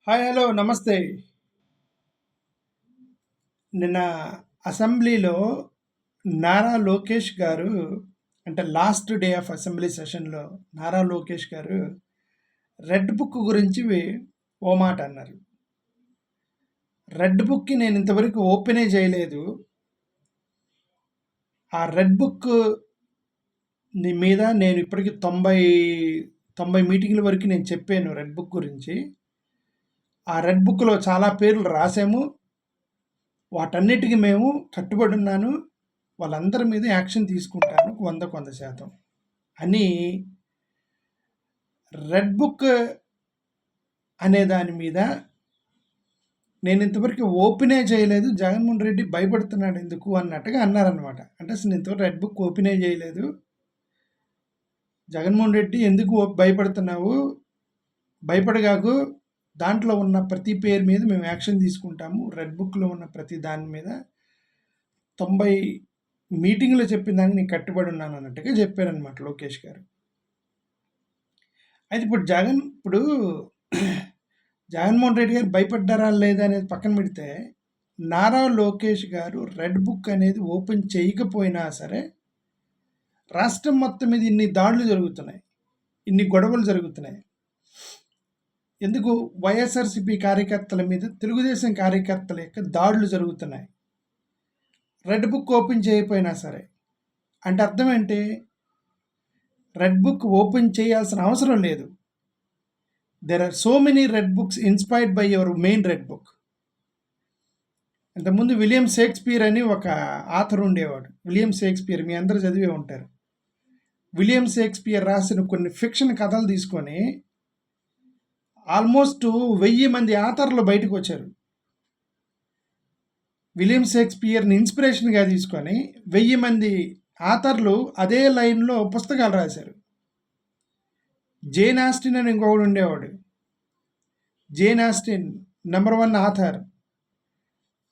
Hi hello నమస్తే. నిన్న అసెంబ్లీలో నారా లోకేష్ గారు అంటే లాస్ట్ డే ఆఫ్ అసెంబ్లీ సెషన్‌లో నారా లోకేష్ గారు రెడ్ బుక్ గురించి ఓ మాట అన్నారు. రెడ్ బుక్‌కి నేను ఇంతవరకు ఓపెనే చేయలేదు. ఆ రెడ్ బుక్ మీద నేను ఇప్పటికి 90 మీటింగ్‌ల వరకు నేను చెప్పాను రెడ్ బుక్ గురించి. ఆ రెడ్ బుక్‌లో చాలా పేర్లు రాసాము. వాటన్నిటికి మేము కట్టుబడి ఉన్నాను. వాళ్ళందరి మీద యాక్షన్ తీసుకుంటాను 100% అని రెడ్ బుక్ అనే దాని మీద నేను ఇంతవరకు ఓపెనే చేయలేదు. జగన్మోహన్ రెడ్డి భయపడుతున్నాడు ఎందుకు అన్నట్టుగా అన్నారనమాట. అంటే అసలు నేను ఇంతవరకు రెడ్ బుక్ ఓపెనే చేయలేదు. జగన్మోహన్ రెడ్డి ఎందుకు భయపడుతున్నావు? భయపడగాకు. దాంట్లో ఉన్న ప్రతి పేరు మీద మేము యాక్షన్ తీసుకుంటాము. రెడ్ బుక్లో ఉన్న ప్రతి దాని మీద 90 మీటింగ్లో చెప్పిన దానికి నేను కట్టుబడి ఉన్నాను అన్నట్టుగా చెప్పారనమాట లోకేష్ గారు. అయితే ఇప్పుడు జగన్మోహన్ రెడ్డి గారు భయపడ్డారా లేదా అనేది పక్కన పెడితే నారా లోకేష్ గారు రెడ్ బుక్ అనేది ఓపెన్ చేయకపోయినా సరే రాష్ట్రం మొత్తం మీద ఇన్ని దాడులు జరుగుతున్నాయి, ఇన్ని గొడవలు జరుగుతున్నాయి. ఎందుకు? వైఎస్ఆర్సీపీ కార్యకర్తల మీద తెలుగుదేశం కార్యకర్తల యొక్క దాడులు జరుగుతున్నాయి. రెడ్ బుక్ ఓపెన్ చేయకపోయినా సరే అంటే అర్థం ఏంటి? రెడ్ బుక్ ఓపెన్ చేయాల్సిన అవసరం లేదు. There are so many red books inspired by your main red book. ఇంతకుముందు విలియం షేక్స్పియర్ అని ఒక ఆథర్ ఉండేవాడు. విలియం షేక్స్పియర్ మీ అందరూ చదివే ఉంటారు. విలియం షేక్స్పియర్ రాసిన కొన్ని ఫిక్షన్ కథలు తీసుకొని ఆల్మోస్ట్ 1000 మంది ఆథర్లు బయటకు వచ్చారు. విలియం షేక్స్పియర్ని ఇన్స్పిరేషన్గా తీసుకొని 1000 మంది ఆథర్లు అదే లైన్లో పుస్తకాలు రాశారు. జేన్ ఆస్టిన్ అని ఇంకొకడు ఉండేవాడు. Jane Austen number 1 author.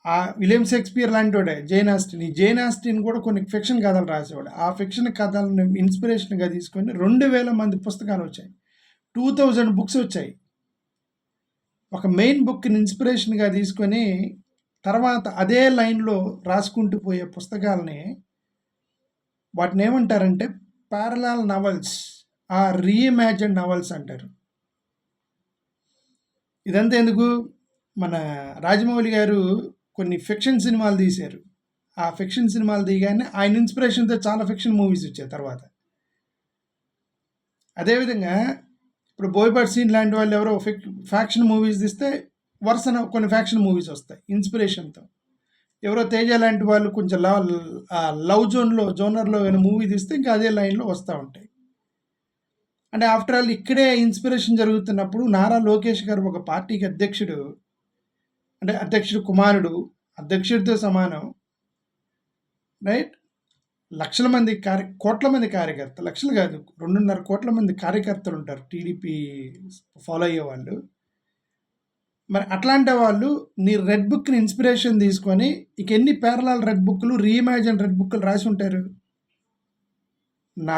ఆ విలియం షేక్స్పియర్ లాంటి వాడే జేన్ ఆస్టిన్. ఈ జేన్ ఆస్టిన్ కూడా కొన్ని ఫిక్షన్ కథలు రాసేవాడు. ఆ ఫిక్షన్ కథలను ఇన్స్పిరేషన్గా తీసుకొని 2000 మంది పుస్తకాలు వచ్చాయి. 2000 బుక్స్ వచ్చాయి. ఒక మెయిన్ బుక్ని ఇన్స్పిరేషన్గా తీసుకొని తర్వాత అదే లైన్లో రాసుకుంటూ పోయే పుస్తకాలని వాటిని ఏమంటారంటే ప్యారలల్ నవల్స్, ఆ రీఇమాజిన్ నవల్స్ అంటారు. ఇదంతా ఎందుకు? మన రాజమౌళి గారు కొన్ని ఫిక్షన్ సినిమాలు తీశారు. ఆ ఫిక్షన్ సినిమాలు తీయగానే ఆయన ఇన్స్పిరేషన్తో చాలా ఫిక్షన్ మూవీస్ వచ్చాయి తర్వాత. అదేవిధంగా ఇప్పుడు బోయపాటి సీన్ లాంటి వాళ్ళు ఎవరో ఫ్యాక్షన్ మూవీస్ తీస్తే వరుసన కొన్ని ఫ్యాక్షన్ మూవీస్ వస్తాయి ఇన్స్పిరేషన్తో. ఎవరో తేజ లాంటి వాళ్ళు కొంచెం లవ్ జోనర్లో ఏమైనా మూవీ తీస్తే ఇంకా అదే లైన్లో వస్తూ ఉంటాయి. అంటే ఆఫ్టర్ ఆల్ ఇక్కడే ఇన్స్పిరేషన్ జరుగుతున్నప్పుడు నారా లోకేష్ గారు ఒక పార్టీకి అధ్యక్షుడు, అంటే అధ్యక్షుడు కుమారుడు, అధ్యక్షుడితో సమానం, రైట్? కోట్ల మంది కార్యకర్తలు, లక్షలు కాదు 2.5 కోట్ల మంది కార్యకర్తలు ఉంటారు టీడీపీ ఫాలో అయ్యే వాళ్ళు. మరి అట్లాంటి వాళ్ళు నీ రెడ్ బుక్ని ఇన్స్పిరేషన్ తీసుకొని ఇక ఎన్ని ప్యారలల్ రెడ్ బుక్లు, రీఇమాజిన్ రెడ్ బుక్లు రాసి ఉంటారు. నా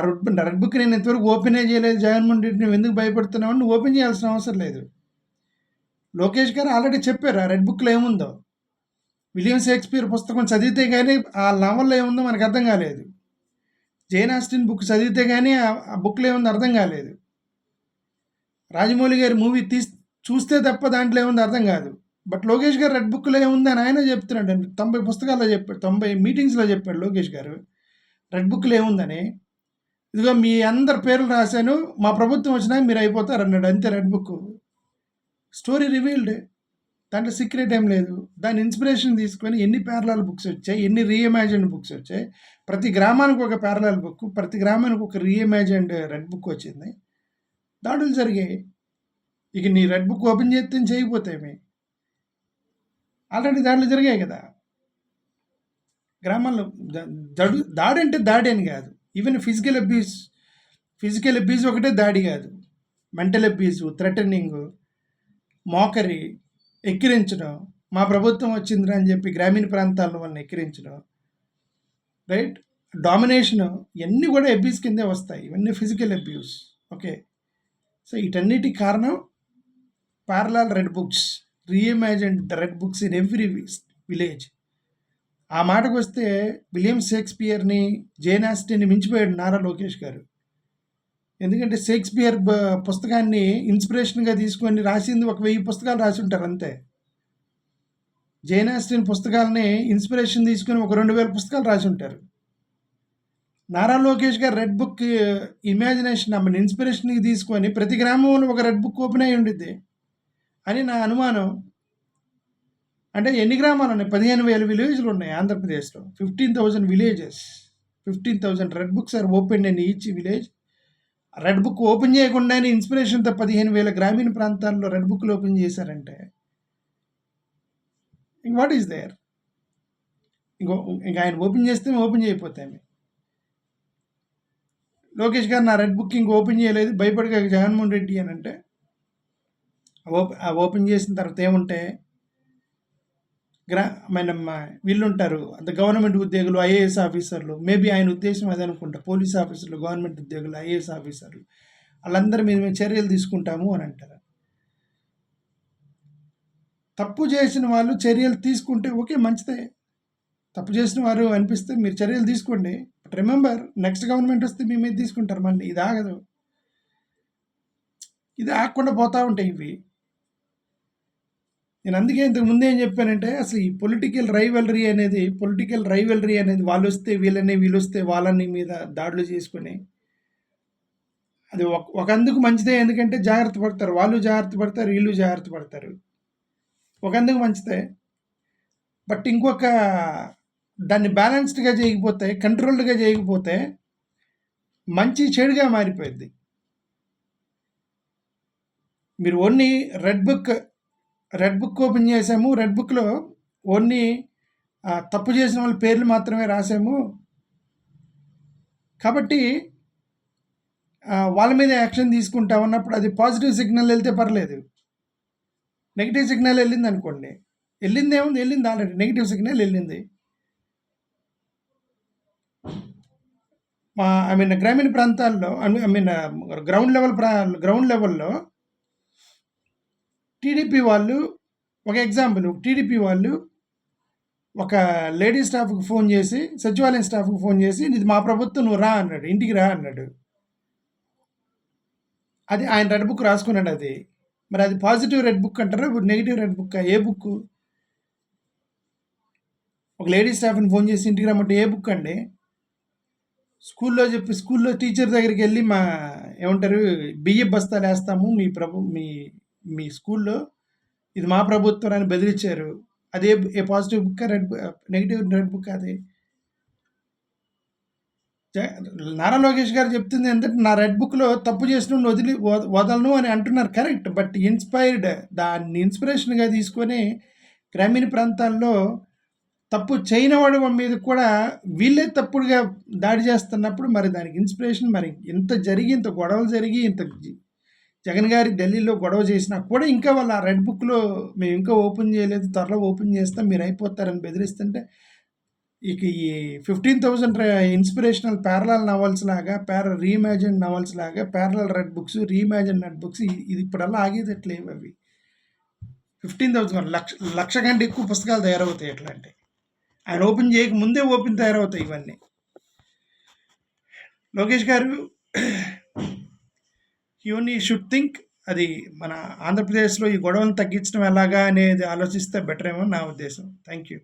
రెడ్ బుక్ నేను ఇంతవరకు ఓపెనే చేయలేదు. జగన్మోహన్ రెడ్డి నువ్వు ఎందుకు భయపడుతున్నావు? నువ్వు ఓపెన్ చేయాల్సిన అవసరం లేదు. లోకేష్ గారు ఆల్రెడీ చెప్పారు ఆ రెడ్ బుక్లో ఏముందో. విలియం షేక్స్పియర్ పుస్తకం చదివితే కానీ ఆ నవల్లో ఏముందో మనకు అర్థం కాలేదు. జేన్ ఆస్టిన్ బుక్ చదివితే కానీ ఆ బుక్లో ఏముందో అర్థం కాలేదు. రాజమౌళి గారి మూవీ చూస్తే తప్ప దాంట్లో ఏముందో అర్థం కాదు. బట్ లోకేష్ గారు రెడ్ బుక్లో ఏముంది అని ఆయన చెప్తున్నాడు. 90 పుస్తకాల్లో చెప్పాడు, 90 మీటింగ్స్లో చెప్పాడు లోకేష్ గారు రెడ్ బుక్లో ఏముందని. ఇదిగో మీ అందరి పేర్లు రాశాను, మా ప్రభుత్వం వచ్చినా మీరు అయిపోతారు అన్నాడు. అంతే రెడ్ బుక్. Story revealed. దాంట్లో సీక్రెట్ ఏం లేదు. దాని ఇన్స్పిరేషన్ తీసుకొని ఎన్ని ప్యారలల్ బుక్స్ వచ్చాయి, ఎన్ని రీఇమాజిన్డ్ బుక్స్ వచ్చాయి. ప్రతి గ్రామానికి ఒక ప్యారలల్ బుక్, ప్రతి గ్రామానికి ఒక రీఇమాజిన్డ్ రెడ్ బుక్ వచ్చింది. దాడులు జరిగాయి. ఇక నీ రెడ్ బుక్ ఓపెన్ చేస్తే చేయకపోతేమి? ఆల్రెడీ దాడులు జరిగాయి కదా గ్రామాల్లో. దాడి అంటే దాడి అని కాదు. ఈవెన్ ఫిజికల్ అబ్యూస్ ఒకటే దాడి కాదు. మెంటల్ అబ్యూస్, థ్రెటనింగ్, మోకరి, ఎక్కిరించడం, మా ప్రభుత్వం వచ్చిందిరా అని చెప్పి గ్రామీణ ప్రాంతాల్లో వాళ్ళని ఎక్కిరించడం, రైట్? డామినేషను, ఇవన్నీ కూడా అబ్యూస్ కిందే వస్తాయి. ఇవన్నీ ఫిజికల్ అబ్యూస్. ఓకే. సో వీటన్నిటికి కారణం parallel red books, reimagined red books in every village. ఆ మాటకు వస్తే విలియం షేక్స్పియర్ని, జేన్ ఆస్టిన్ని మించిపోయాడు నారా లోకేష్ గారు. ఎందుకంటే షేక్స్పియర్ పుస్తకాన్ని ఇన్స్పిరేషన్గా తీసుకొని రాసింది 1000 పుస్తకాలు రాసి ఉంటారు అంతే. జేన్ ఆస్టిన్ పుస్తకాలని ఇన్స్పిరేషన్ తీసుకొని 2000 పుస్తకాలు రాసి ఉంటారు. నారా లోకేష్ గారు రెడ్ బుక్ ఇమాజినేషన్ ఇన్స్పిరేషన్కి తీసుకొని ప్రతి గ్రామంలో ఒక రెడ్ బుక్ ఓపెన్ అయి ఉండిద్ది అని నా అనుమానం. అంటే ఎన్ని గ్రామాలు ఉన్నాయి? 15,000 విలేజ్లు ఉన్నాయి ఆంధ్రప్రదేశ్లో. 15,000 villages, 15,000 red books are open in each village. Red book open చేయకుండానే ఇన్స్పిరేషన్తో 15,000 గ్రామీణ ప్రాంతాల్లో రెడ్ బుక్లు ఓపెన్ చేశారంటే వాట్ ఈస్ దేర్? ఇంకా ఆయన ఓపెన్ చేస్తే ఓపెన్ చేయకపోతామే. లోకేష్ గారు నా రెడ్ బుక్ ఇంక ఓపెన్ చేయలేదు, భయపడగా జగన్మోహన్ రెడ్డి అని అంటే ఓపెన్ చేసిన తర్వాత ఏముంటే వీళ్ళు ఉంటారు గవర్నమెంట్ ఉద్యోగులు, ఐఏఎస్ ఆఫీసర్లు. మేబీ ఆయన ఉద్దేశం అదే అనుకుంటా. పోలీస్ ఆఫీసర్లు, గవర్నమెంట్ ఉద్యోగులు, ఐఏఎస్ ఆఫీసర్లు వాళ్ళందరి మీద మేము చర్యలు తీసుకుంటాము అని అంటారు. తప్పు చేసిన వాళ్ళు చర్యలు తీసుకుంటే ఓకే, మంచిదే. తప్పు చేసిన వారు అనిపిస్తే మీరు చర్యలు తీసుకోండి. బట్ రిమెంబర్, నెక్స్ట్ గవర్నమెంట్ వస్తే మీ మీద తీసుకుంటారు. మళ్ళీ ఇది ఆగదు, ఇది ఆగకుండా పోతూ ఉంటాయి ఇవి. నేను అందుకే ఇంతకు ముందే ఏం చెప్పానంటే, అసలు ఈ పొలిటికల్ రైవలరీ అనేది వాళ్ళు వస్తే వీళ్ళని, వీళ్ళు వస్తే వాళ్ళని మీద దాడులు చేసుకొని అది ఒకందుకు మంచిదే. ఎందుకంటే జాగ్రత్త పడతారు, వాళ్ళు జాగ్రత్త పడతారు, వీళ్ళు జాగ్రత్త పడతారు. ఒకందుకు మంచిదే. బట్ ఇంకొక దాన్ని బ్యాలెన్స్డ్గా చేయకపోతే, కంట్రోల్డ్గా చేయకపోతే మంచి చెడుగా మారిపోయింది. మీరు ఓన్లీ రెడ్ బుక్ ఓపెన్ చేసాము, రెడ్ బుక్లో ఓన్లీ తప్పు చేసిన వాళ్ళ పేర్లు మాత్రమే రాసాము కాబట్టి వాళ్ళ మీద యాక్షన్ తీసుకుంటా ఉన్నప్పుడు అది పాజిటివ్ సిగ్నల్ వెళ్తే పర్లేదు. నెగిటివ్ సిగ్నల్ వెళ్ళింది అనుకోండి, వెళ్ళింది ఆల్రెడీ నెగిటివ్ సిగ్నల్ వెళ్ళింది. గ్రామీణ ప్రాంతాల్లో గ్రౌండ్ లెవెల్లో టీడీపీ వాళ్ళు, ఒక ఎగ్జాంపుల్, టీడీపీ వాళ్ళు ఒక లేడీ స్టాఫ్కి ఫోన్ చేసి, సచివాలయం స్టాఫ్కి ఫోన్ చేసి, ఇది మా ప్రభుత్వం, నువ్వు రా అన్నాడు, ఇంటికి రా అన్నాడు. అది ఆయన రెడ్ బుక్ రాసుకున్నాడు. అది మరి అది పాజిటివ్ రెడ్ బుక్ అంటారా, నెగిటివ్ రెడ్ బుక్? ఏ బుక్? ఒక లేడీ స్టాఫ్ని ఫోన్ చేసి ఇంటికి రమ్మంటే ఏ బుక్ అండి? స్కూల్లో టీచర్ దగ్గరికి వెళ్ళి ఏమంటారు, బియ్య బస్తాలు వేస్తాము మీ స్కూల్లో, ఇది మా ప్రభుత్వం అని బెదిరించారు. అదే ఏ positive book, negative red book? అది నారా లోకేష్ గారు చెప్తుంది ఏంటంటే, నా రెడ్ బుక్లో తప్పు చేసిన వదలను అని అంటున్నారు. కరెక్ట్. బట్ దాన్ని ఇన్స్పిరేషన్గా తీసుకొని గ్రామీణ ప్రాంతాల్లో తప్పు చేయనివాడు మీద కూడా వీళ్ళే తప్పుడుగా దాడి చేస్తున్నప్పుడు మరి దానికి ఇన్స్పిరేషన్, మరి ఇంత గొడవలు జరిగి, జగన్ గారి ఢిల్లీలో గొడవ చేసినా కూడా ఇంకా వాళ్ళు ఆ రెడ్ బుక్లో మేము ఇంకా ఓపెన్ చేయలేదు, త్వరలో ఓపెన్ చేస్తాం, మీరు అయిపోతారని బెదిరిస్తుంటే, ఇక ఈ 15,000 ఇన్స్పిరేషనల్ ప్యారలల్ నవల్స్ లాగా, రీఇమాజిన్ నవల్స్ లాగా, parallel red books, reimagine red books, ఇది ఇప్పుడల్లా ఆగేదట్లేవు. అవి 15,000 లక్ష కంటే ఎక్కువ పుస్తకాలు తయారవుతాయి. ఎట్లా అంటే ఆయన ఓపెన్ చేయక ముందే తయారవుతాయి ఇవన్నీ. లోకేష్ గారు ఓన్లీ షుడ్ థింక్, అది మన ఆంధ్రప్రదేశ్లో ఈ గొడవలను తగ్గించడం ఎలాగా అనేది ఆలోచిస్తే బెటర్ ఏమో నా ఉద్దేశం. Thank you.